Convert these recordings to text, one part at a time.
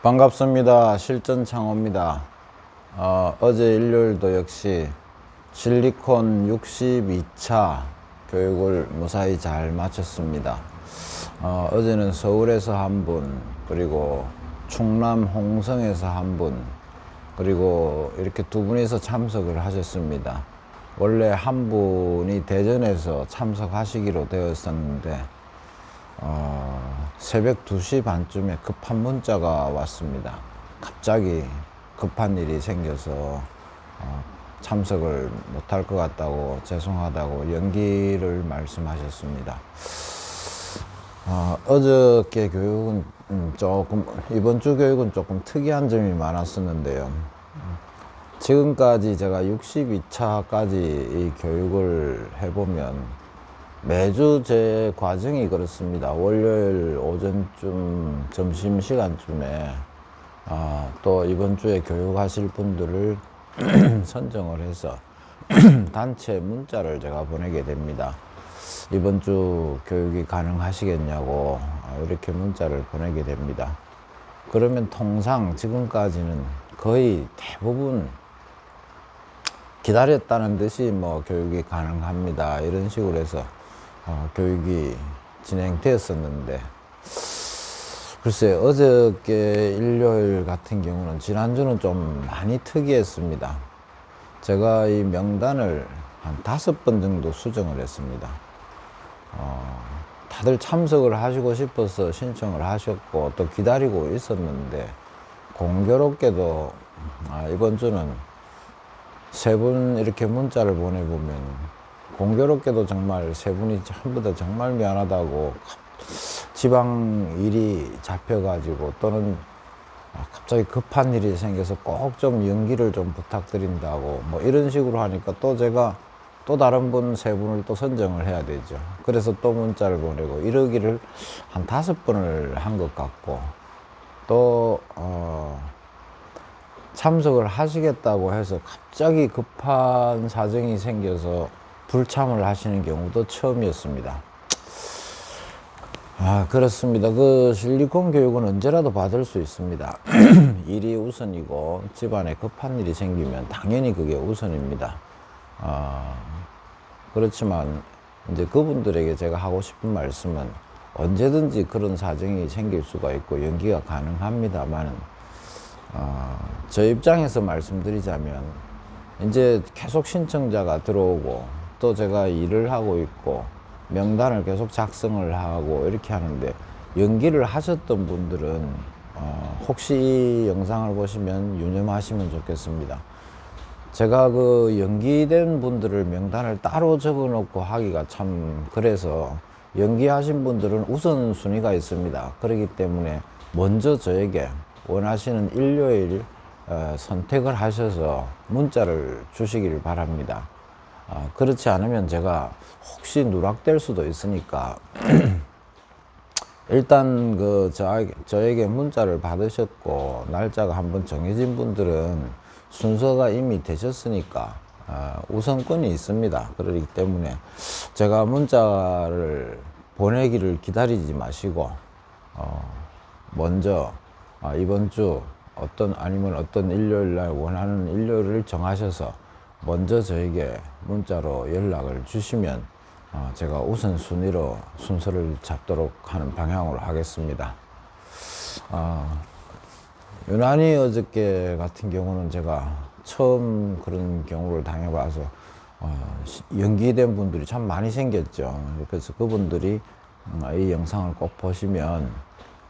반갑습니다. 실전창호입니다. 어제 일요일도 역시 실리콘 62차 교육을 무사히 잘 마쳤습니다. 어제는 서울에서 한 분, 그리고 충남 홍성에서 한 분, 그리고 이렇게 두 분이서 참석을 하셨습니다. 원래 한 분이 대전에서 참석하시기로 되었었는데 새벽 2시 반쯤에 급한 문자가 왔습니다. 갑자기 급한 일이 생겨서 참석을 못할 것 같다고, 죄송하다고 연기를 말씀하셨습니다. 어저께 교육은 이번 주 교육은 조금 특이한 점이 많았었는데요. 지금까지 제가 62차까지 이 교육을 해보면 매주 제 과정이 그렇습니다. 월요일 오전쯤 점심시간쯤에 또 이번 주에 교육하실 분들을 선정을 해서 단체 문자를 제가 보내게 됩니다. 이번 주 교육이 가능하시겠냐고 이렇게 문자를 보내게 됩니다. 그러면 통상 지금까지는 거의 대부분 기다렸다는 듯이 교육이 가능합니다, 이런 식으로 해서 교육이 진행되었었는데, 글쎄 어저께 일요일 같은 경우는 지난주는 좀 많이 특이했습니다. 제가 이 명단을 한 5번 정도 수정을 했습니다. 다들 참석을 하시고 싶어서 신청을 하셨고 또 기다리고 있었는데, 공교롭게도 이번 주는 3분 이렇게 문자를 보내보면 공교롭게도 정말 3분이 전부 다 정말 미안하다고, 지방 일이 잡혀가지고 또는 갑자기 급한 일이 생겨서 꼭 좀 연기를 좀 부탁드린다고 이런 식으로 하니까 또 제가 또 다른 분 3분을 또 선정을 해야 되죠. 그래서 또 문자를 보내고 이러기를 한 5번을 한 것 같고, 또 참석을 하시겠다고 해서 갑자기 급한 사정이 생겨서 불참을 하시는 경우도 처음이었습니다. 그렇습니다. 그 실리콘 교육은 언제라도 받을 수 있습니다. 일이 우선이고 집안에 급한 일이 생기면 당연히 그게 우선입니다. 그렇지만 이제 그분들에게 제가 하고 싶은 말씀은, 언제든지 그런 사정이 생길 수가 있고 연기가 가능합니다만, 저 입장에서 말씀드리자면 이제 계속 신청자가 들어오고 또 제가 일을 하고 있고 명단을 계속 작성을 하고 이렇게 하는데, 연기를 하셨던 분들은 혹시 이 영상을 보시면 유념하시면 좋겠습니다. 제가 그 연기된 분들을 명단을 따로 적어 놓고 하기가 참 그래서, 연기하신 분들은 우선순위가 있습니다. 그렇기 때문에 먼저 저에게 원하시는 일요일 선택을 하셔서 문자를 주시길 바랍니다. 그렇지 않으면 제가 혹시 누락될 수도 있으니까 일단 저에게 문자를 받으셨고 날짜가 한번 정해진 분들은 순서가 이미 되셨으니까 우선권이 있습니다. 그렇기 때문에 제가 문자를 보내기를 기다리지 마시고 먼저 이번 주 아니면 어떤 일요일 날 원하는 일요일을 정하셔서 먼저 저에게 문자로 연락을 주시면 제가 우선순위로 순서를 잡도록 하는 방향으로 하겠습니다. 유난히 어저께 같은 경우는 제가 처음 그런 경우를 당해봐서 연기된 분들이 참 많이 생겼죠. 그래서 그분들이 이 영상을 꼭 보시면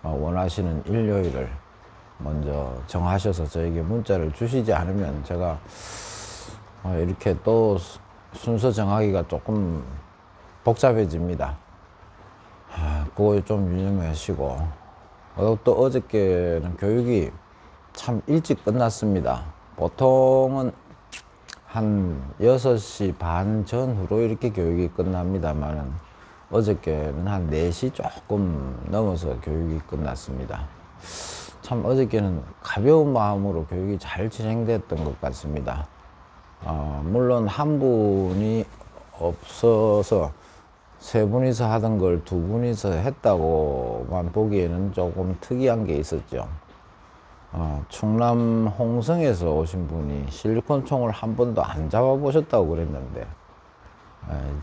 원하시는 일요일을 먼저 정하셔서 저에게 문자를 주시지 않으면 제가 이렇게 또 순서 정하기가 조금 복잡해집니다. 그거 좀 유념하시고, 또 어저께는 교육이 참 일찍 끝났습니다. 보통은 한 6시 반 전후로 이렇게 교육이 끝납니다만 어저께는 한 4시 조금 넘어서 교육이 끝났습니다. 참 어저께는 가벼운 마음으로 교육이 잘 진행됐던 것 같습니다. 물론 한 분이 없어서 3분이서 하던 걸 2분이서 했다고만 보기에는 조금 특이한 게 있었죠. 충남 홍성에서 오신 분이 실리콘 총을 한 번도 안 잡아보셨다고 그랬는데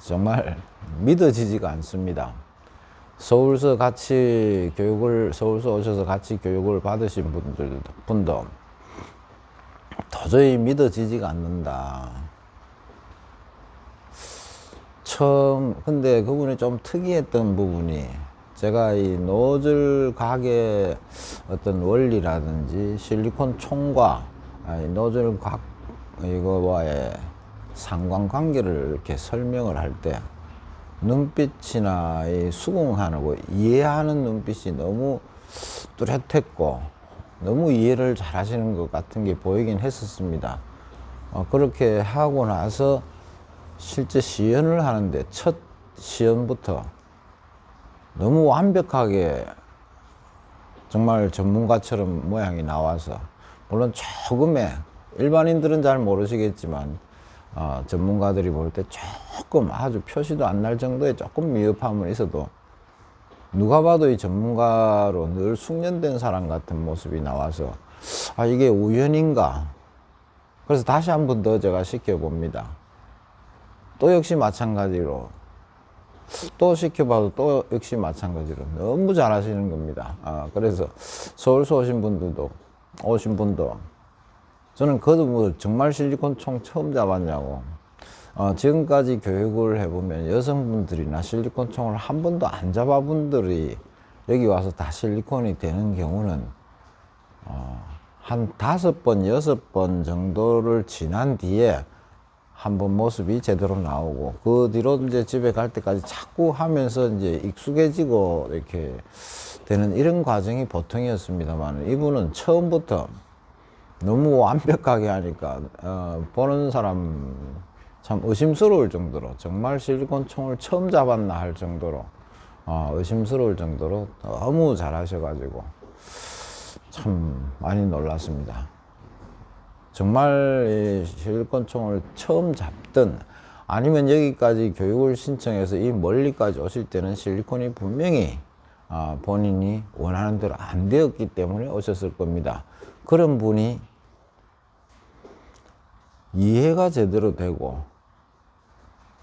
정말 믿어지지가 않습니다. 서울서 오셔서 같이 교육을 받으신 분도 도저히 믿어지지가 않는다. 근데 그분이 좀 특이했던 부분이, 제가 이 노즐 각의 어떤 원리라든지 실리콘 총과 노즐 각 이거와의 상관관계를 이렇게 설명을 할 때 눈빛이나 이 수긍하고 이해하는 눈빛이 너무 뚜렷했고 너무 이해를 잘 하시는 것 같은 게 보이긴 했었습니다. 그렇게 하고 나서 실제 시연을 하는데 첫 시연부터 너무 완벽하게 정말 전문가처럼 모양이 나와서, 물론 조금의 일반인들은 잘 모르시겠지만 전문가들이 볼 때 조금 아주 표시도 안 날 정도의 조금 미흡함은 있어도 누가 봐도 이 전문가로 늘 숙련된 사람 같은 모습이 나와서 이게 우연인가. 그래서 다시 한 번 더 제가 시켜봅니다. 또 역시 마찬가지로 또 시켜봐도 또 역시 마찬가지로 너무 잘하시는 겁니다. 그래서 서울서 오신 분도 저는 그도 정말 실리콘 총 처음 잡았냐고. 지금까지 교육을 해보면 여성분들이나 실리콘 총을 한 번도 안 잡아본 분들이 여기 와서 다 실리콘이 되는 경우는 한 5번, 6번 정도를 지난 뒤에 한번 모습이 제대로 나오고, 그 뒤로 이제 집에 갈 때까지 자꾸 하면서 이제 익숙해지고 이렇게 되는 이런 과정이 보통이었습니다만, 이분은 처음부터 너무 완벽하게 하니까 보는 사람 참 의심스러울 정도로, 정말 실리콘 총을 처음 잡았나 할 정도로 의심스러울 정도로 너무 잘하셔가지고 참 많이 놀랐습니다. 정말 이 실리콘 총을 처음 잡든 아니면 여기까지 교육을 신청해서 이 멀리까지 오실 때는 실리콘이 분명히 본인이 원하는 대로 안 되었기 때문에 오셨을 겁니다. 그런 분이 이해가 제대로 되고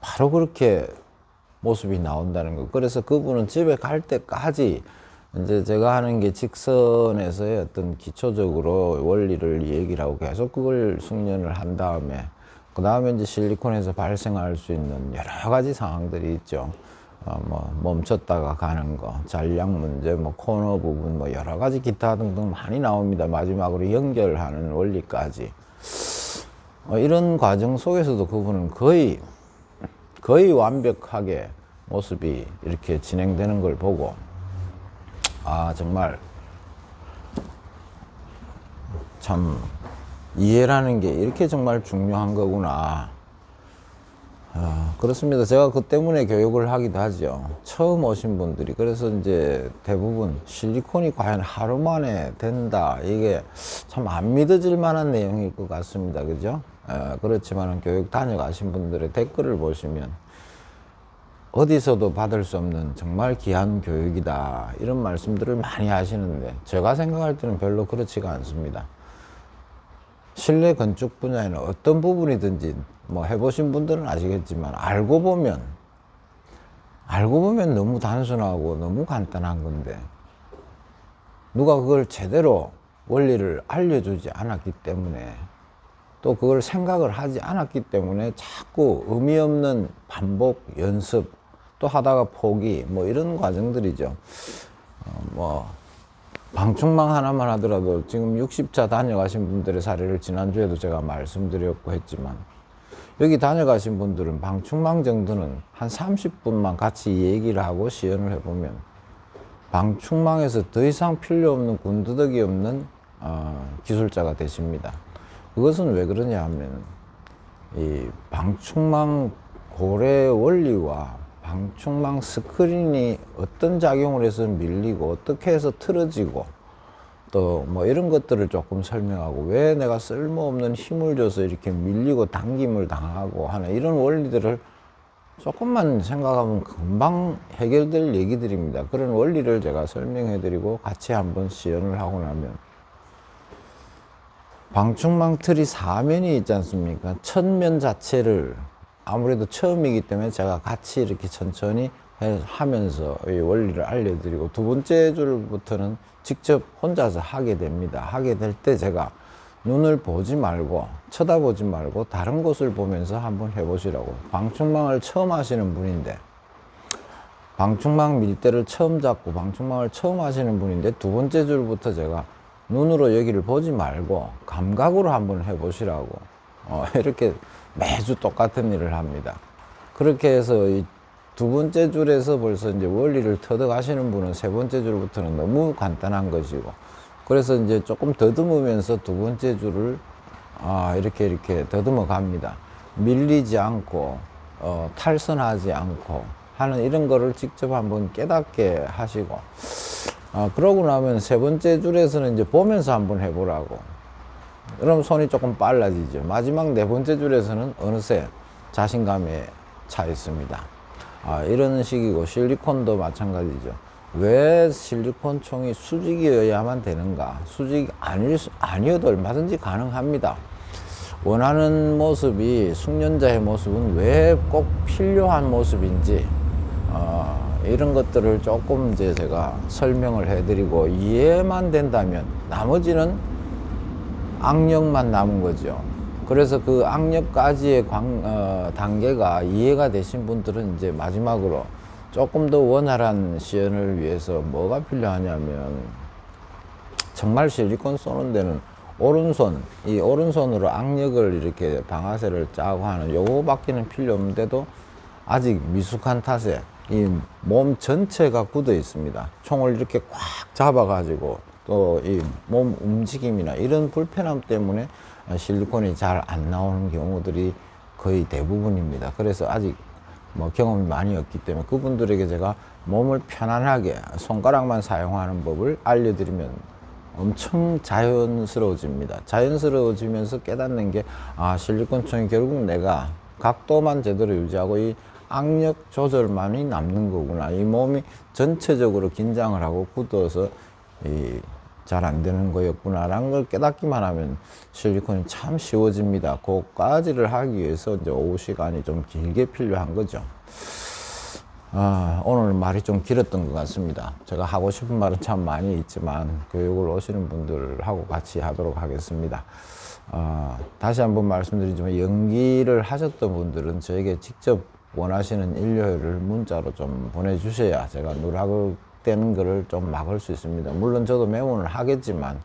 바로 그렇게 모습이 나온다는 거. 그래서 그분은 집에 갈 때까지 이제 제가 하는 게 직선에서의 어떤 기초적으로 원리를 얘기를 하고 계속 그걸 숙련을 한 다음에, 그 다음에 이제 실리콘에서 발생할 수 있는 여러 가지 상황들이 있죠. 멈췄다가 가는 거, 잔량 문제, 코너 부분, 여러 가지 기타 등등 많이 나옵니다. 마지막으로 연결하는 원리까지. 이런 과정 속에서도 그분은 거의 완벽하게 모습이 이렇게 진행되는 걸 보고, 정말 참 이해라는 게 이렇게 정말 중요한 거구나. 그렇습니다. 제가 그 때문에 교육을 하기도 하죠. 처음 오신 분들이. 그래서 이제 대부분 실리콘이 과연 하루 만에 된다, 이게 참 안 믿어질 만한 내용일 것 같습니다. 그죠? 그렇지만 교육 다녀가신 분들의 댓글을 보시면 어디서도 받을 수 없는 정말 귀한 교육이다, 이런 말씀들을 많이 하시는데, 제가 생각할 때는 별로 그렇지가 않습니다. 실내 건축 분야에는 어떤 부분이든지 해보신 분들은 아시겠지만 알고 보면 너무 단순하고 너무 간단한 건데, 누가 그걸 제대로 원리를 알려주지 않았기 때문에, 또 그걸 생각을 하지 않았기 때문에 자꾸 의미 없는 반복, 연습, 또 하다가 포기, 이런 과정들이죠. 방충망 하나만 하더라도 지금 60차 다녀가신 분들의 사례를 지난주에도 제가 말씀드렸고 했지만, 여기 다녀가신 분들은 방충망 정도는 한 30분만 같이 얘기를 하고 시연을 해보면 방충망에서 더 이상 필요 없는, 군더더기 없는 기술자가 되십니다. 그것은 왜 그러냐 하면, 이 방충망 고래 원리와 방충망 스크린이 어떤 작용을 해서 밀리고 어떻게 해서 틀어지고 또 이런 것들을 조금 설명하고, 왜 내가 쓸모없는 힘을 줘서 이렇게 밀리고 당김을 당하고 하는 이런 원리들을 조금만 생각하면 금방 해결될 얘기들입니다. 그런 원리를 제가 설명해 드리고 같이 한번 시연을 하고 나면 방충망 틀이 사면이 있지 않습니까? 첫 면 자체를 아무래도 처음이기 때문에 제가 같이 이렇게 천천히 하면서 이 원리를 알려드리고, 두 번째 줄부터는 직접 혼자서 하게 됩니다. 하게 될 때 제가 눈을 보지 말고, 쳐다보지 말고 다른 곳을 보면서 한번 해보시라고. 방충망을 처음 하시는 분인데, 방충망 밀대를 처음 잡고 방충망을 처음 하시는 분인데, 두 번째 줄부터 제가 눈으로 여기를 보지 말고 감각으로 한번 해보시라고 이렇게 매주 똑같은 일을 합니다. 그렇게 해서 이 두 번째 줄에서 벌써 이제 원리를 터득하시는 분은 세 번째 줄부터는 너무 간단한 것이고, 그래서 이제 조금 더듬으면서 두 번째 줄을 이렇게 더듬어 갑니다. 밀리지 않고 탈선하지 않고 하는 이런 거를 직접 한번 깨닫게 하시고, 그러고 나면 세 번째 줄에서는 이제 보면서 한번 해보라고. 그럼 손이 조금 빨라지죠. 마지막 네 번째 줄에서는 어느새 자신감에 차 있습니다. 이런 식이고, 실리콘도 마찬가지죠. 왜 실리콘 총이 수직이어야만 되는가? 수직이 아니어도 얼마든지 가능합니다. 원하는 모습이, 숙련자의 모습은 왜 꼭 필요한 모습인지, 이런 것들을 조금 이제 제가 설명을 해드리고, 이해만 된다면 나머지는 악력만 남은 거죠. 그래서 그 악력까지의 단계가 이해가 되신 분들은 이제 마지막으로 조금 더 원활한 시연을 위해서 뭐가 필요하냐면, 정말 실리콘 쏘는 데는 오른손, 이 오른손으로 악력을 이렇게 방아쇠를 짜고 하는 요거밖에는 필요 없는데도 아직 미숙한 탓에 이 몸 전체가 굳어 있습니다. 총을 이렇게 꽉 잡아 가지고 또 이 몸 움직임이나 이런 불편함 때문에 실리콘이 잘 안 나오는 경우들이 거의 대부분입니다. 그래서 아직 뭐 경험이 많이 없기 때문에 그분들에게 제가 몸을 편안하게 손가락만 사용하는 법을 알려드리면 엄청 자연스러워집니다. 자연스러워지면서 깨닫는 게, 실리콘 총이 결국 내가 각도만 제대로 유지하고 이 악력 조절만이 남는 거구나. 이 몸이 전체적으로 긴장을 하고 굳어서 잘 안 되는 거였구나라는 걸 깨닫기만 하면 실리콘이 참 쉬워집니다. 그까지를 하기 위해서 이제 오후 시간이 좀 길게 필요한 거죠. 오늘 말이 좀 길었던 것 같습니다. 제가 하고 싶은 말은 참 많이 있지만 교육을 오시는 분들하고 같이 하도록 하겠습니다. 다시 한번 말씀드리지만, 연기를 하셨던 분들은 저에게 직접 원하시는 일요일을 문자로 좀 보내주셔야 제가 누락되는 거를 좀 막을 수 있습니다. 물론 저도 메모는 하겠지만,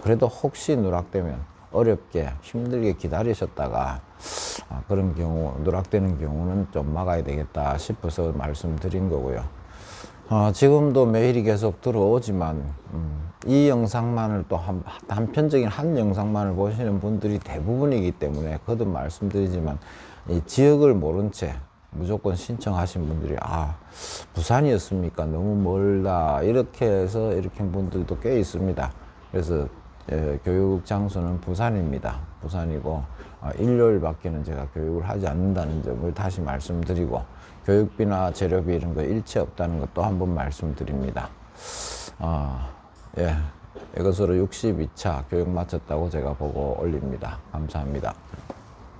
그래도 혹시 누락되면 어렵게 힘들게 기다리셨다가 그런 경우, 누락되는 경우는 좀 막아야 되겠다 싶어서 말씀드린 거고요. 지금도 메일이 계속 들어오지만 이 영상만을 또 단편적인 한 영상만을 보시는 분들이 대부분이기 때문에 거듭 말씀드리지만, 이 지역을 모른 채 무조건 신청하신 분들이 부산이었습니까? 너무 멀다. 이렇게 해서 이렇게 분들도 꽤 있습니다. 그래서 교육 장소는 부산입니다. 부산이고, 일요일밖에는 제가 교육을 하지 않는다는 점을 다시 말씀드리고, 교육비나 재료비 이런 거 일체 없다는 것도 한번 말씀드립니다. 이것으로 62차 교육 마쳤다고 제가 보고 올립니다. 감사합니다.